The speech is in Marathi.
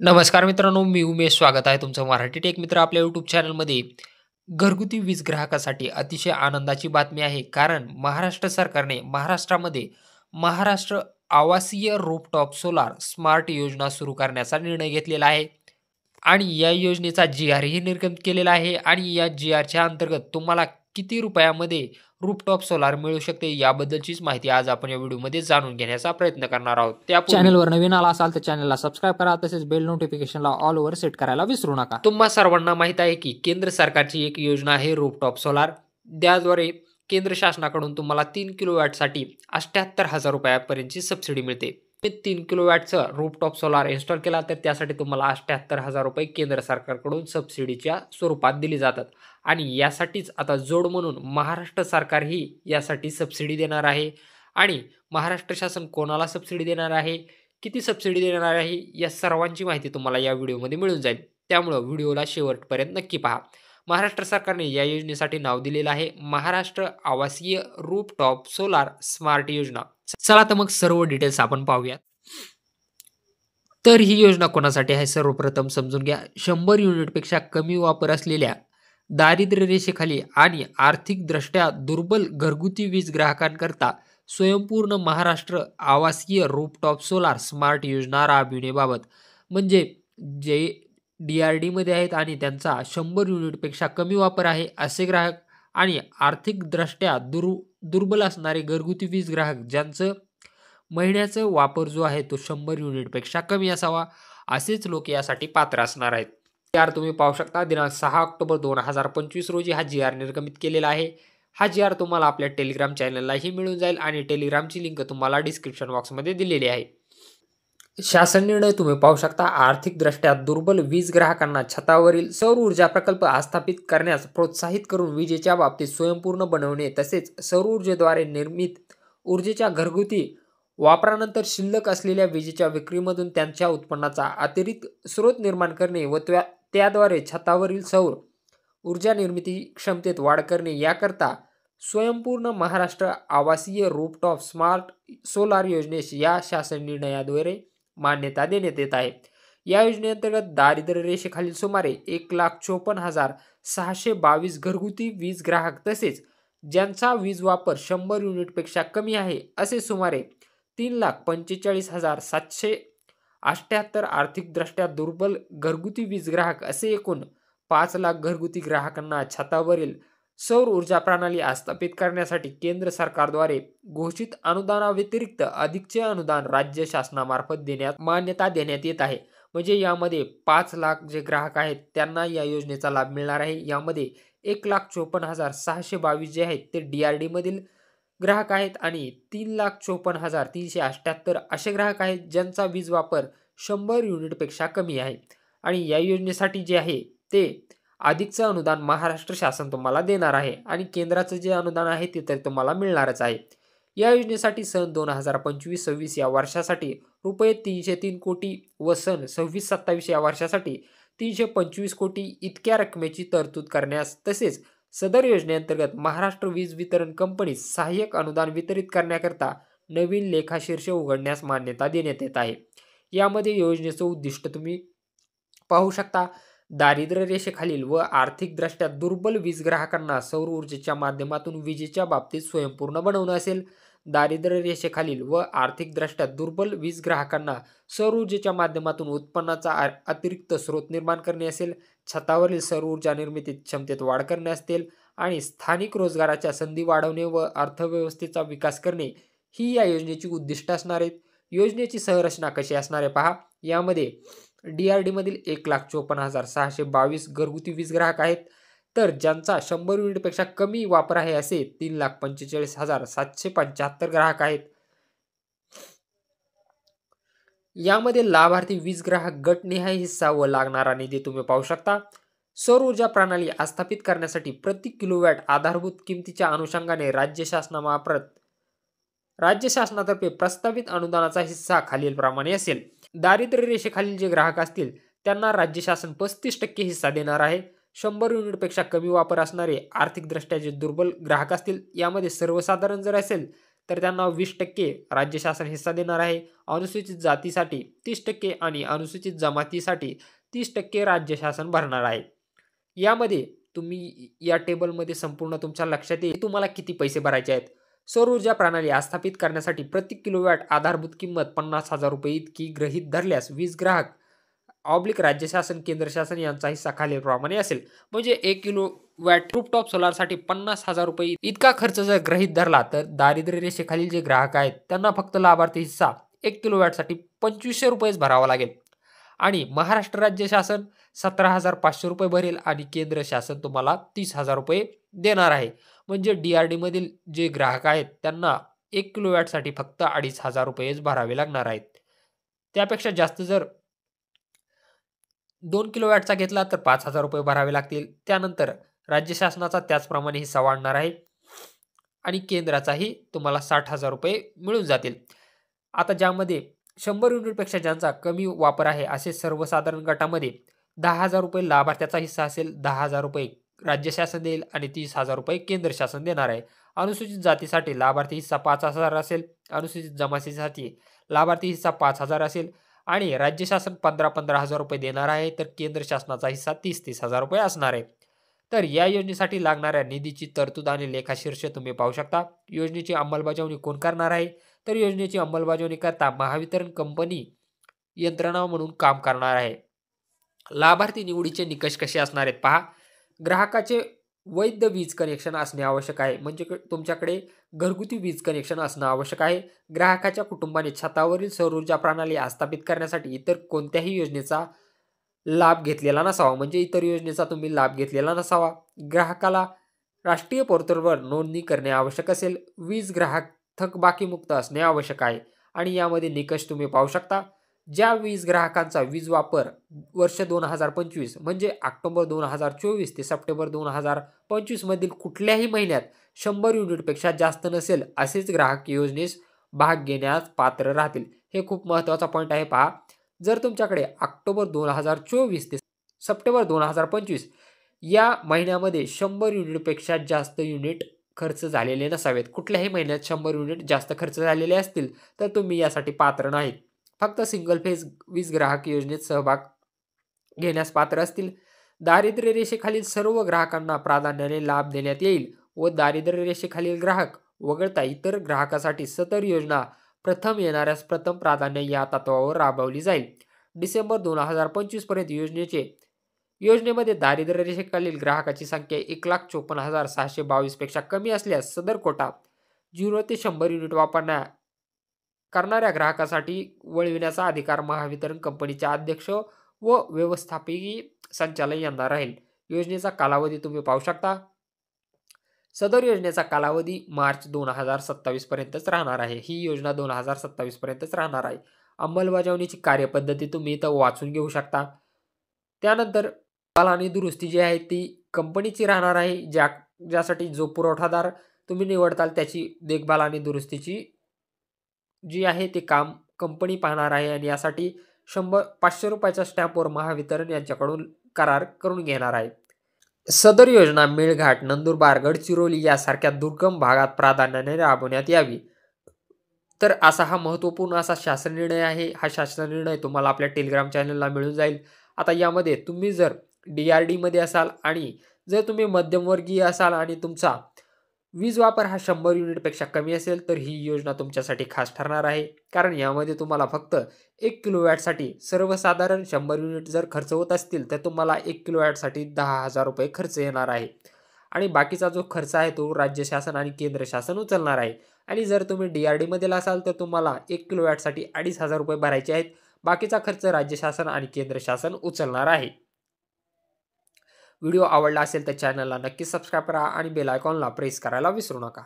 नमस्कार मित्रांनो, मी उमेश. स्वागत आहे तुमचं मराठी टेक मित्र आपल्या यूट्यूब चॅनलमध्ये. घरगुती वीज ग्राहकासाठी अतिशय आनंदाची बातमी आहे. कारण महाराष्ट्र सरकारने महाराष्ट्रामध्ये महाराष्ट्र आवासीय रूफटॉप सोलार स्मार्ट योजना सुरू करण्याचा निर्णय घेतलेला आहे. आणि या योजनेचा जी-आरही निर्गमित केलेला आहे आणि या जी-आरच्या अंतर्गत तुम्हाला किती रुपयामध्ये रूफटॉप सोलार मिळू शकते याबद्दलचीच माहिती आज आपण या व्हिडिओमध्ये जाणून घेण्याचा प्रयत्न करणार आहोत. त्यापूर्वी चॅनलवर नवीन आला असाल तर चॅनलला सबस्क्राईब करा, तसेच बेल नोटिफिकेशनला ऑल ओव्हर सेट करायला विसरू नका. तुम्हा सर्वांना माहित आहे की केंद्र सरकारची एक योजना आहे रूफटॉप सोलार. त्याद्वारे केंद्र शासनाकडून तुम्हाला 3 किलोवॅटसाठी 78,000 रुपयापर्यंतची सबसिडी मिळते. 3 किलोवॅटचं रूफटॉप सोलार इन्स्टॉल केला तर त्यासाठी तुम्हाला 78,000 रुपये केंद्र सरकारकडून सबसिडीच्या स्वरूपात दिली जातात. आणि यासाठीच आता जोड म्हणून महाराष्ट्र सरकारही यासाठी सबसिडी देणार आहे. आणि महाराष्ट्र शासन कोणाला सबसिडी देणार आहे, किती सबसिडी देणार आहे, या सर्वांची माहिती तुम्हाला या व्हिडिओमध्ये मिळून जाईल. त्यामुळं व्हिडिओला शेवटपर्यंत नक्की पहा. महाराष्ट्र सरकारने या योजनेसाठी नाव दिलेलं आहे महाराष्ट्र आवासीय रूफटॉप सोलार स्मार्ट योजना. चला तर मग सर्व डिटेल्स आपण पाहूयात. तर ही योजना कोणासाठी आहे सर्वप्रथम समजून घ्या. 100 युनिटपेक्षा कमी वापर असलेल्या दारिद्र्य रेषेखाली आणि आर्थिकदृष्ट्या दुर्बल घरगुती वीज ग्राहकांकरता स्वयंपूर्ण महाराष्ट्र आवासीय रूफटॉप सोलार स्मार्ट योजना राबविण्याबाबत, म्हणजे जे डी-आर-डीमध्ये आहेत आणि त्यांचा 100 युनिटपेक्षा कमी वापर आहे असे ग्राहक आणि आर्थिकदृष्ट्या दुर्बल असणारे घरगुती वीज ग्राहक ज्यांचं महिन्याचा वापर जो आहे तो 100 युनिटपेक्षा कमी असावा, असेच लोक यासाठी पात्र असणार आहेत. जी-आर तुम्ही पाहू शकता. दिनांक 6 ऑक्टोबर 2025 रोजी हा जी-आर निर्गमित केलेला आहे. हा जी-आर तुम्हाला आपल्या टेलिग्राम चॅनललाही मिळून जाईल आणि टेलिग्रामची लिंक तुम्हाला डिस्क्रिप्शन बॉक्समध्ये दिलेली आहे. शासन निर्णय तुम्ही पाहू शकता. आर्थिकदृष्ट्या दुर्बल वीज ग्राहकांना छतावरील सौर ऊर्जा प्रकल्प स्थापित करण्यास प्रोत्साहित करून विजेच्या बाबतीत स्वयंपूर्ण बनवणे, तसेच सौर ऊर्जेद्वारे निर्मित ऊर्जेच्या घरगुती वापरानंतर शिल्लक असलेल्या विजेच्या विक्रीमधून त्यांच्या उत्पन्नाचा अतिरिक्त स्रोत निर्माण करणे व त्याद्वारे छतावरील सौर ऊर्जा निर्मिती क्षमतेत वाढ करणे याकरता स्वयंपूर्ण महाराष्ट्र आवासीय रूफटॉप स्मार्ट सोलार योजनेस या शासन निर्णयाद्वारे मान्यता देण्यात येत आहे. या योजनेअंतर्गत दारिद्र्य रेषेखालील सुमारे 1,54,622 घरगुती वीज ग्राहक तसेच ज्यांचा वीज वापर 100 युनिटपेक्षा कमी आहे असे सुमारे 3,45,778 आर्थिकदृष्ट्या दुर्बल घरगुती वीज ग्राहक असे एकूण 5,00,000 घरगुती ग्राहकांना छतावरील सौर ऊर्जा प्रणाली स्थापित करण्यासाठी केंद्र सरकारद्वारे घोषित अनुदानाव्यतिरिक्त अधिकचे अनुदान राज्य शासनामार्फत मान्यता देण्यात येत आहे. म्हणजे यामध्ये 5,00,000 जे ग्राहक आहेत त्यांना या योजनेचा लाभ मिळणार आहे. यामध्ये 1,54,622 जे आहेत ते डी-आर-डी मधील ग्राहक आहेत आणि 3,54,378 असे ग्राहक आहेत ज्यांचा वीज वापर 100 युनिटपेक्षा कमी आहे. आणि या योजनेसाठी जे आहे ते अधिकचं अनुदान महाराष्ट्र शासन तुम्हाला देणार आहे आणि केंद्राचं जे अनुदान आहे ते तर तुम्हाला मिळणारच आहे. या योजनेसाठी सन 2025-26 या वर्षासाठी रुपये 303 कोटी व सन 26-27 या वर्षासाठी 325 कोटी इतक्या रकमेची तरतूद करण्यास, तसेच सदर योजनेअंतर्गत महाराष्ट्र वीज वितरण कंपनीस सहाय्यक अनुदान वितरित करण्याकरता नवीन लेखाशीर्ष उघडण्यास मान्यता देण्यात येत आहे. यामध्ये योजनेचं उद्दिष्ट तुम्ही पाहू शकता. दारिद्र्य रेषेखालील व आर्थिकदृष्ट्या दुर्बल वीज ग्राहकांना सौर ऊर्जेच्या माध्यमातून विजेच्या बाबतीत स्वयंपूर्ण बनवणं असेल. दारिद्र्य रेषेखालील व आर्थिकदृष्ट्या दुर्बल वीज ग्राहकांना सौर ऊर्जेच्या माध्यमातून उत्पन्नाचा अतिरिक्त स्रोत निर्माण करणे असेल. छतावरील सौर ऊर्जा निर्मिती क्षमतेत वाढ करणे असतील आणि स्थानिक रोजगाराच्या संधी वाढवणे व अर्थव्यवस्थेचा विकास करणे ही या योजनेची उद्दिष्ट असणार आहेत. योजनेची संरचना कशी असणार आहे पहा. यामध्ये डी-आर-डी मधील 1,54,622 घरगुती वीज ग्राहक आहेत, तर ज्यांचा 100 युनिटपेक्षा कमी वापर आहे असे 3,45,775 ग्राहक आहेत. यामध्ये लाभार्थी वीज ग्राहक गटनिहाय हिस्सा व लागणारा निधी तुम्ही पाहू शकता. सौर ऊर्जा प्रणाली स्थापित करण्यासाठी प्रति किलोवॅट आधारभूत किमतीच्या अनुषंगाने राज्य शासनातर्फे प्रस्तावित अनुदानाचा हिस्सा खालीलप्रमाणे असेल. दारिद्र्य रेषेखालील जे ग्राहक असतील त्यांना राज्य शासन 35% हिस्सा देणार आहे. 100 युनिटपेक्षा कमी वापर असणारे आर्थिकदृष्ट्या जे दुर्बल ग्राहक असतील, यामध्ये सर्वसाधारण जर असेल तर त्यांना 20% राज्य शासन हिस्सा देणार आहे. अनुसूचित जातीसाठी 30% आणि अनुसूचित जमातीसाठी 30% राज्य शासन भरणार आहे. यामध्ये तुम्ही या टेबलमध्ये संपूर्ण तुमच्या लक्षात येईल तुम्हाला किती पैसे भरायचे आहेत. सौर ऊर्जा प्रणाली आस्थापित करण्यासाठी प्रति किलोवॅट आधारभूत किंमत 50,000 रुपये इतकी गृहीत धरल्यास वीज ग्राहक राज्य शासन केंद्र शासन यांचा हिस्सा खालीलप्रमाणे असेल. म्हणजे 1 किलोवॅट रूफटॉप सोलारसाठी 50,000 रुपये इतका खर्च जर गृहीत धरला तर दारिद्र्य रेषेखालील जे ग्राहक आहेत त्यांना फक्त लाभार्थी हिस्सा 1 किलोवॅटसाठी 2500 रुपयेच भरावा लागेल. आणि महाराष्ट्र राज्य शासन 17,500 रुपये भरेल आणि केंद्र शासन तुम्हाला 30,000 रुपये देणार आहे. म्हणजे DRD मधील जे ग्राहक आहेत त्यांना 1 किलोवॅटसाठी फक्त 2,500 रुपयेच भरावे लागणार आहेत. त्यापेक्षा जास्त जर 2 किलोवॅटचा घेतला तर 5,000 रुपये भरावे लागतील. त्यानंतर राज्य शासनाचा त्याचप्रमाणे हिस्सा वाढणार आहे आणि केंद्राचाही तुम्हाला 60,000 रुपये मिळून जातील. आता ज्यामध्ये 100 युनिटपेक्षा ज्यांचा कमी वापर आहे असे सर्वसाधारण गटामध्ये 10,000 रुपये लाभार्थ्याचा हिस्सा असेल, 10,000 रुपये राज्य शासन देईल आणि 30,000 रुपये केंद्र शासन देणार आहे. अनुसूचित जातीसाठी लाभार्थी हिस्सा 5,000 असेल, अनुसूचित जमातीसाठी लाभार्थी हिस्सा 5,000 असेल आणि राज्य शासन 15,000 रुपये देणार आहे, तर केंद्र शासनाचा हिस्सा 30,000 रुपये असणार आहे. तर या योजनेसाठी लागणाऱ्या निधीची तरतूद आणि लेखाशीर्ष तुम्ही पाहू शकता. योजनेची अंमलबजावणी कोण करणार आहे, तर योजनेची अंमलबजावणी करता महावितरण कंपनी यंत्रणा म्हणून काम करणार आहे. लाभार्थी निवडीचे निकष कसे असणार आहेत पहा. ग्राहकाचे वैध वीज कनेक्शन असणे आवश्यक आहे. म्हणजे तुमच्याकडे घरगुती वीज कनेक्शन असणं आवश्यक आहे. ग्राहकाच्या कुटुंबाने छतावरील सौर ऊर्जा प्रणाली आस्थापित करण्यासाठी इतर कोणत्याही योजनेचा लाभ घेतलेला नसावा. म्हणजे इतर योजनेचा तुम्ही लाभ घेतलेला नसावा. ग्राहकाला राष्ट्रीय पोर्टलवर नोंदणी करणे आवश्यक असेल. वीज ग्राहक थकबाकीमुक्त असणे आवश्यक आहे. आणि यामध्ये निकष तुम्ही पाहू शकता. ज्या वीज ग्राहकांचा वीज वापर वर्ष 2025 म्हणजे ऑक्टोबर 2024 ते सप्टेंबर 2025 मधील कुठल्याही महिन्यात 100 युनिटपेक्षा जास्त नसेल असेच ग्राहक योजनेस भाग घेण्यास पात्र राहतील. हे खूप महत्त्वाचा पॉईंट आहे पहा. जर तुमच्याकडे ऑक्टोबर 2024 ते सप्टेंबर 2025 या महिन्यामध्ये 100 युनिटपेक्षा जास्त युनिट खर्च झालेले नसावेत, कुठल्याही महिन्यात 100 युनिट जास्त खर्च झालेले असतील तर तुम्ही यासाठी पात्र नाहीत. फक्त सिंगल फेज वीज ग्राहक योजनेत सहभाग घेण्यास पात्र असतील. दारिद्र्य रेषेखालील सर्व ग्राहकांना प्राधान्याने लाभ देण्यात येईल व दारिद्र्य रेषेखालील ग्राहक वगळता इतर ग्राहकासाठी सदर योजना प्रथम येणाऱ्यास प्रथम प्राधान्य या तत्वावर राबवली जाईल. डिसेंबर 2025 पर्यंत योजनेमध्ये दारिद्र्य रेषेखालील ग्राहकाची संख्या 1,54,622 पेक्षा कमी असल्यास सदर कोटा 0 ते 100 युनिट करणाऱ्या ग्राहकासाठी वळविण्याचा अधिकार महावितरण कंपनीचे अध्यक्ष व व्यवस्थापकीय संचालक यांना राहील. योजनेचा कालावधी तुम्ही पाहू शकता. सदर योजनेचा कालावधी मार्च 2027 पर्यंतच राहणार आहे. ही योजना 2027 पर्यंतच राहणार आहे. अंमलबजावणीची कार्यपद्धती तुम्ही इथं वाचून घेऊ शकता. त्यानंतर आणि दुरुस्ती जी आहे ती कंपनीची राहणार आहे. ज्यासाठी जो पुरवठादार तुम्ही निवडताल त्याची देखभाल आणि दुरुस्तीची जी आहे ते काम कंपनी पाहणार आहे आणि यासाठी 500 रुपयाच्या स्टॅम्पवर महावितरण यांच्याकडून करार करून घेणार आहे. सदर योजना मेळघाट, नंदुरबार, गडचिरोली यासारख्या दुर्गम भागात प्राधान्याने राबवण्यात यावी. तर असा हा महत्त्वपूर्ण असा शासन निर्णय आहे. हा शासन निर्णय तुम्हाला आपल्या टेलिग्राम चॅनलला मिळून जाईल. आता यामध्ये तुम्ही जर DRD मध्ये असाल आणि जर तुम्ही मध्यमवर्गीय असाल आणि तुमचा वीज वापर हा 100 युनिटपेक्षा कमी असेल तर ही योजना तुमच्यासाठी खास ठरणार आहे. कारण यामध्ये तुम्हाला फक्त 1 किलोवॅटसाठी सर्वसाधारण 100 युनिट जर खर्च होत असतील तर तुम्हाला 1 किलोवॅटसाठी 10,000 रुपये खर्च येणार आहे. आणि बाकीचा जो खर्च आहे तो राज्य शासन आणि केंद्र शासन उचलणार आहे. आणि जर तुम्ही DRD मधील असाल तर तुम्हाला 1 किलोवॅटसाठी 2,500 रुपये भरायचे आहेत. बाकीचा खर्च राज्य शासन आणि केंद्र शासन उचलणार आहे. व्हिडिओ आवडला असेल तर चॅनलला नक्की सबस्क्राईब करा आणि बेल आयकॉनला प्रेस करायला विसरू नका.